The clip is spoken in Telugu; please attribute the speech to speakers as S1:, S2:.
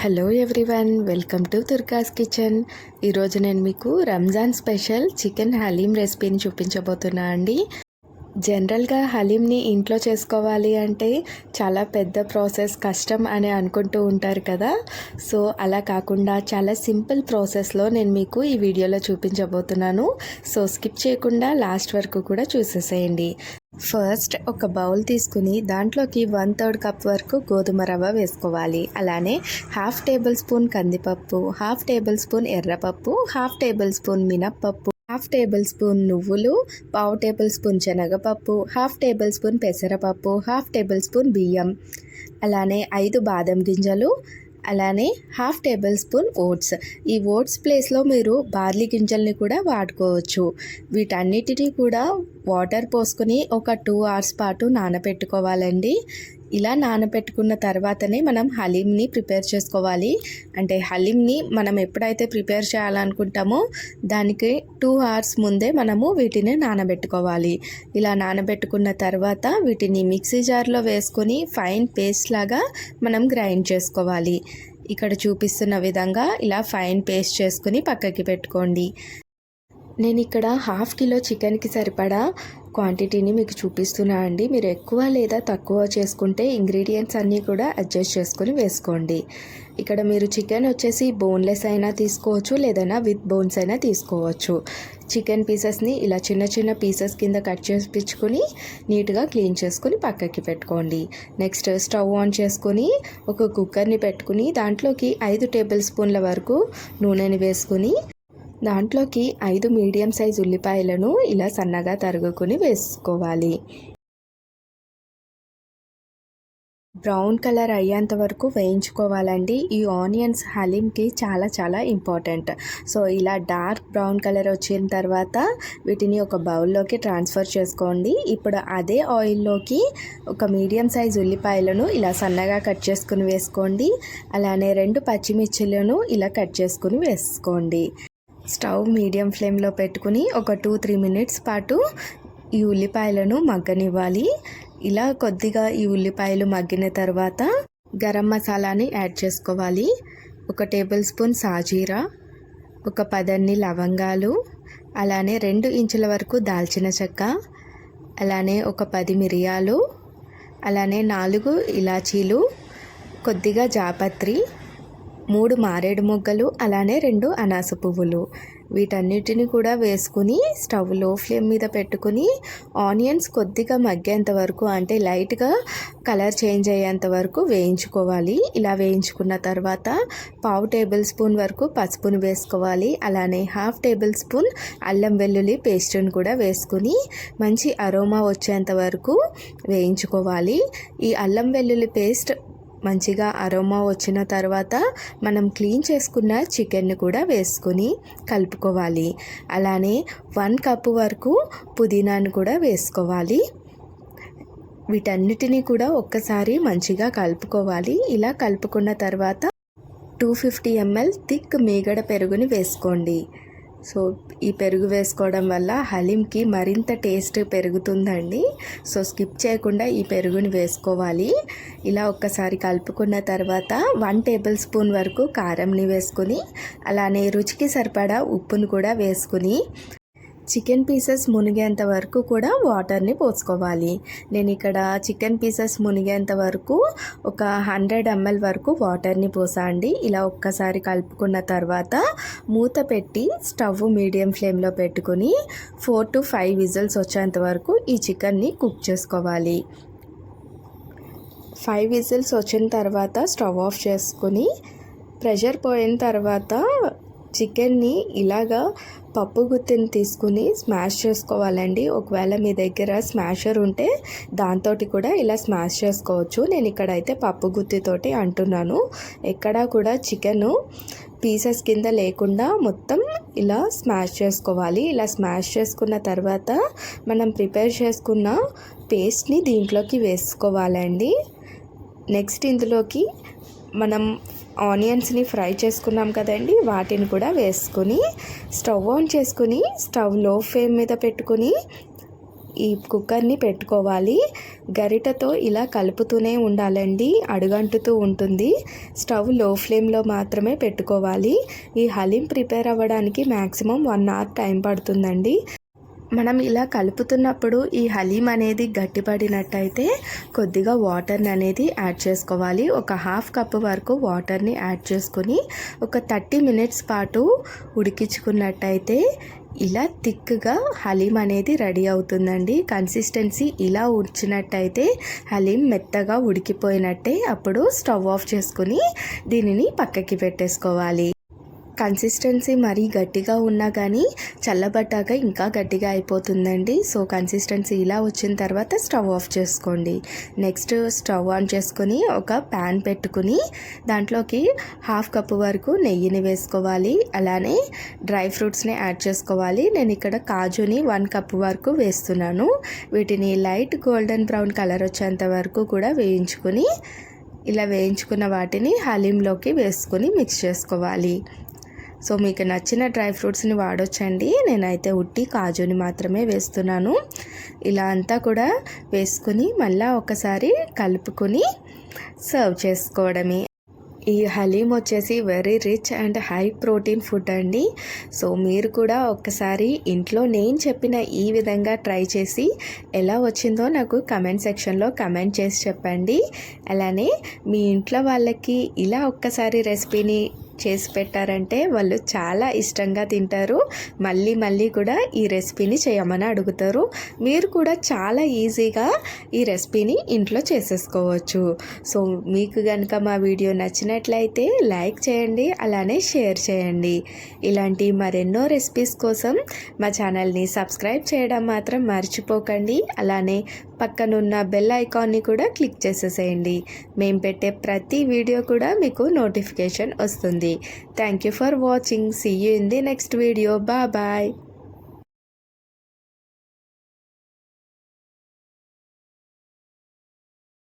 S1: Hello everyone, welcome to దుర్గాస్ kitchen. ఈరోజు నేను మీకు రంజాన్ స్పెషల్ చికెన్ హలీం రెసిపీని చూపించబోతున్నా అండి. జనరల్గా హలీంని ఇంట్లో చేసుకోవాలి అంటే చాలా పెద్ద ప్రాసెస్, కష్టం అని అనుకుంటూ ఉంటారు కదా. సో అలా కాకుండా చాలా సింపుల్ ప్రాసెస్లో నేను మీకు ఈ వీడియోలో చూపించబోతున్నాను. సో స్కిప్ చేయకుండా లాస్ట్ వరకు కూడా చూసేసేయండి. ఫస్ట్ ఒక బౌల్ తీసుకుని దాంట్లోకి 1/3 కప్ వరకు గోధుమ రవ్వ వేసుకోవాలి. అలానే 1/2 టేబుల్ స్పూన్ కందిపప్పు, 1/2 టేబుల్ స్పూన్ ఎర్రపప్పు, 1/2 టేబుల్ స్పూన్ మినప్పప్పు, 1/2 టేబుల్ స్పూన్ నువ్వులు, 1/2 టేబుల్ స్పూన్ శనగపప్పు, 1/2 టేబుల్ స్పూన్ పెసరపప్పు, 1/2 టేబుల్ స్పూన్ బియ్యం, అలానే 5 బాదం గింజలు, అలానే 1/2 టేబుల్ స్పూన్ ఓట్స్. ఈ ఓట్స్ ప్లేస్లో మీరు బార్లీ గింజల్ని కూడా వాడుకోవచ్చు. వీటన్నిటినీ కూడా వాటర్ పోసుకొని ఒక 2 అవర్స్ పాటు నానబెట్టుకోవాలండి. ఇలా నానబెట్టుకున్న తర్వాతనే మనం హలీంని ప్రిపేర్ చేసుకోవాలి. అంటే హలీంని మనం ఎప్పుడైతే ప్రిపేర్ చేయాలనుకుంటామో దానికి 2 అవర్స్ ముందే మనము వీటిని నానబెట్టుకోవాలి. ఇలా నానబెట్టుకున్న తర్వాత వీటిని మిక్సీ జార్లో వేసుకొని ఫైన్ పేస్ట్ లాగా మనం గ్రైండ్ చేసుకోవాలి. ఇక్కడ చూపిస్తున్న విధంగా ఇలా ఫైన్ పేస్ట్ చేసుకుని పక్కకి పెట్టుకోండి. నేను ఇక్కడ 1/2 కిలో చికెన్కి సరిపడా క్వాంటిటీని మీకు చూపిస్తున్నా అండి. మీరు ఎక్కువ లేదా తక్కువ చేసుకుంటే ఇంగ్రీడియంట్స్ అన్నీ కూడా అడ్జస్ట్ చేసుకొని వేసుకోండి. ఇక్కడ మీరు చికెన్ వచ్చేసి బోన్లెస్ అయినా తీసుకోవచ్చు, లేదైనా విత్ బోన్స్ అయినా తీసుకోవచ్చు. చికెన్ పీసెస్ని ఇలా చిన్న చిన్న పీసెస్ కింద కట్ చేపించుకొని నీట్గా క్లీన్ చేసుకొని పక్కకి పెట్టుకోండి. నెక్స్ట్ స్టవ్ ఆన్ చేసుకొని ఒక కుక్కర్ని పెట్టుకుని దాంట్లోకి 5 టేబుల్ స్పూన్ల వరకు నూనెని వేసుకుని దాంట్లోకి 5 మీడియం సైజ్ ఉల్లిపాయలను ఇలా సన్నగా తరుగుకొని వేసుకోవాలి. బ్రౌన్ కలర్ అయ్యేంత వరకు వేయించుకోవాలండి. ఈ ఆనియన్స్ హలీంకి చాలా చాలా ఇంపార్టెంట్. సో ఇలా డార్క్ బ్రౌన్ కలర్ వచ్చిన తర్వాత వీటిని ఒక బౌల్లోకి ట్రాన్స్ఫర్ చేసుకోండి. ఇప్పుడు అదే ఆయిల్లోకి ఒక మీడియం సైజ్ ఉల్లిపాయలను ఇలా సన్నగా కట్ చేసుకుని వేసుకోండి. అలానే 2 పచ్చిమిర్చిలను ఇలా కట్ చేసుకుని వేసుకోండి. స్టవ్ మీడియం ఫ్లేమ్లో పెట్టుకుని ఒక 2-3 మినిట్స్ పాటు ఈ ఉల్లిపాయలను మగ్గనివ్వాలి. ఇలా కొద్దిగా ఈ ఉల్లిపాయలు మగ్గిన తర్వాత గరం మసాలాని యాడ్ చేసుకోవాలి. 1 టేబుల్ స్పూన్ సాజీరా, ఒక 10 లవంగాలు, అలానే 2 ఇంచుల వరకు దాల్చిన చెక్క, అలానే ఒక 10 మిరియాలు, అలానే 4 ఇలాచీలు, కొద్దిగా జాపత్రి, 3 మారేడు మొగ్గలు, అలానే 2 అనాస పువ్వులు. వీటన్నిటిని కూడా వేసుకుని స్టవ్ లో ఫ్లేమ్ మీద పెట్టుకుని ఆనియన్స్ కొద్దిగా మగ్గేంత వరకు, అంటే లైట్గా కలర్ చేంజ్ అయ్యేంత వరకు వేయించుకోవాలి. ఇలా వేయించుకున్న తర్వాత 1/2 టేబుల్ స్పూన్ వరకు పసుపును వేసుకోవాలి. అలానే 1/2 టేబుల్ స్పూన్ అల్లం వెల్లుల్లి పేస్ట్ని కూడా వేసుకుని మంచి అరోమా వచ్చేంత వరకు వేయించుకోవాలి. ఈ అల్లం వెల్లుల్లి పేస్ట్ మంచిగా అరోమా వచ్చిన తర్వాత మనం క్లీన్ చేసుకున్న చికెన్ని కూడా వేసుకొని కలుపుకోవాలి. అలానే 1 కప్పు వరకు పుదీనాను కూడా వేసుకోవాలి. వీటన్నిటినీ కూడా ఒక్కసారి మంచిగా కలుపుకోవాలి. ఇలా కలుపుకున్న తర్వాత 250 ml థిక్ మీగడ పెరుగుని వేసుకోండి. సో ఈ పెరుగు వేసుకోవడం వల్ల హలీంకి మరింత టేస్ట్ పెరుగుతుందండి. సో స్కిప్ చేయకుండా ఈ పెరుగుని వేసుకోవాలి. ఇలా ఒక్కసారి కలుపుకున్న తర్వాత 1 టేబుల్ స్పూన్ వరకు కారంని వేసుకుని అలానే రుచికి సరిపడా ఉప్పును కూడా వేసుకుని చికెన్ పీసెస్ మునిగేంత వరకు కూడా వాటర్ని పోసుకోవాలి. నేను ఇక్కడ చికెన్ పీసెస్ మునిగేంత వరకు ఒక 100 ml వరకు వాటర్ని పోసండి. ఇలా ఒక్కసారి కలుపుకున్న తర్వాత మూత పెట్టి స్టవ్ మీడియం ఫ్లేమ్లో పెట్టుకొని 4 to 5 విజిల్స్ వచ్చేంత వరకు ఈ చికెన్ని కుక్ చేసుకోవాలి. 5 విజిల్స్ వచ్చిన తర్వాత స్టవ్ ఆఫ్ చేసుకొని ప్రెషర్ పోయిన తర్వాత చికెన్ని ఇలాగా పప్పు గుత్తిని తీసుకుని స్మాష్ చేసుకోవాలండి. ఒకవేళ మీ దగ్గర స్మాషర్ ఉంటే దాంతో కూడా ఇలా స్మాష్ చేసుకోవచ్చు. నేను ఇక్కడైతే పప్పు గుత్తితోటి అంటున్నాను. ఎక్కడా కూడా చికెను పీసెస్ కింద లేకుండా మొత్తం ఇలా స్మాష్ చేసుకోవాలి. ఇలా స్మాష్ చేసుకున్న తర్వాత మనం ప్రిపేర్ చేసుకున్న పేస్ట్ని దీంట్లోకి వేసుకోవాలండి. నెక్స్ట్ ఇందులోకి మనం ఆనియన్స్ని ఫ్రై చేసుకున్నాం కదండి, వాటిని కూడా వేసుకొని స్టవ్ ఆన్ చేసుకుని స్టవ్ లో ఫ్లేమ్ మీద పెట్టుకుని ఈ కుక్కర్ని పెట్టుకోవాలి. గరిటతో ఇలా కలుపుతూనే ఉండాలండి, అడుగంటుతూ ఉంటుంది. స్టవ్ లో ఫ్లేమ్లో మాత్రమే పెట్టుకోవాలి. ఈ హలీం ప్రిపేర్ అవ్వడానికి మ్యాక్సిమం 1 అవర్ టైం పడుతుందండి. మనం ఇలా కలుపుతున్నప్పుడు ఈ హలీం అనేది గట్టిపడినట్టయితే కొద్దిగా వాటర్ని అనేది యాడ్ చేసుకోవాలి. ఒక 1/2 కప్ వరకు వాటర్ని యాడ్ చేసుకొని ఒక 30 మినిట్స్ పాటు ఉడికించుకున్నట్టయితే ఇలా థిక్గా హలీం అనేది రెడీ అవుతుందండి. కన్సిస్టెన్సీ ఇలా వచ్చినట్టయితే హలీం మెత్తగా ఉడికిపోయినట్టే. అప్పుడు స్టవ్ ఆఫ్ చేసుకుని దీనిని పక్కకి పెట్టేసుకోవాలి. కన్సిస్టెన్సీ మరీ గట్టిగా ఉన్నా కానీ చల్లబడ్డాక ఇంకా గట్టిగా అయిపోతుందండి. సో కన్సిస్టెన్సీ ఇలా వచ్చిన తర్వాత స్టవ్ ఆఫ్ చేసుకోండి. నెక్స్ట్ స్టవ్ ఆన్ చేసుకొని ఒక ప్యాన్ పెట్టుకుని దాంట్లోకి 1/2 కప్ వరకు నెయ్యిని వేసుకోవాలి. అలానే డ్రై ఫ్రూట్స్ని యాడ్ చేసుకోవాలి. నేను ఇక్కడ కాజుని 1 కప్ వరకు వేస్తున్నాను. వీటిని లైట్ గోల్డెన్ బ్రౌన్ కలర్ వచ్చేంత వరకు కూడా వేయించుకొని ఇలా వేయించుకున్న వాటిని హలీంలోకి వేసుకొని మిక్స్ చేసుకోవాలి. సో మీకు నచ్చిన డ్రై ఫ్రూట్స్ని వాడొచ్చండి. నేనైతే ఉట్టి కాజుని మాత్రమే వేస్తున్నాను. ఇలా అంతా కూడా వేసుకుని మళ్ళీ ఒకసారి కలుపుకొని సర్వ్ చేసుకోవడమే. ఈ హలీం వచ్చేసి very rich and high protein food అండి. సో మీరు కూడా ఒక్కసారి ఇంట్లో నేను చెప్పిన ఈ విధంగా ట్రై చేసి ఎలా వచ్చిందో నాకు కమెంట్ సెక్షన్లో కమెంట్ చేసి చెప్పండి. అలానే మీ ఇంట్లో వాళ్ళకి ఇలా ఒక్కసారి రెసిపీని చేసి పెట్టారంటే వాళ్ళు చాలా ఇష్టంగా తింటారు. మళ్ళీ మళ్ళీ కూడా ఈ రెసిపీని చేయమని అడుగుతారు. మీరు కూడా చాలా ఈజీగా ఈ రెసిపీని ఇంట్లో చేసేసుకోవచ్చు. సో మీకు కనుక మా వీడియో నచ్చినట్లయితే లైక్ చేయండి, అలానే షేర్ చేయండి. ఇలాంటి మరెన్నో రెసిపీస్ కోసం మా ఛానల్ని సబ్స్క్రైబ్ చేయడం మాత్రం మర్చిపోకండి. అలానే పక్కనున్న బెల్ ఐకాన్ని కూడా క్లిక్ చేసేసేయండి. మేము పెట్టే ప్రతి వీడియో కూడా మీకు నోటిఫికేషన్ వస్తుంది. Thank you for watching. See you in the next video. Bye bye.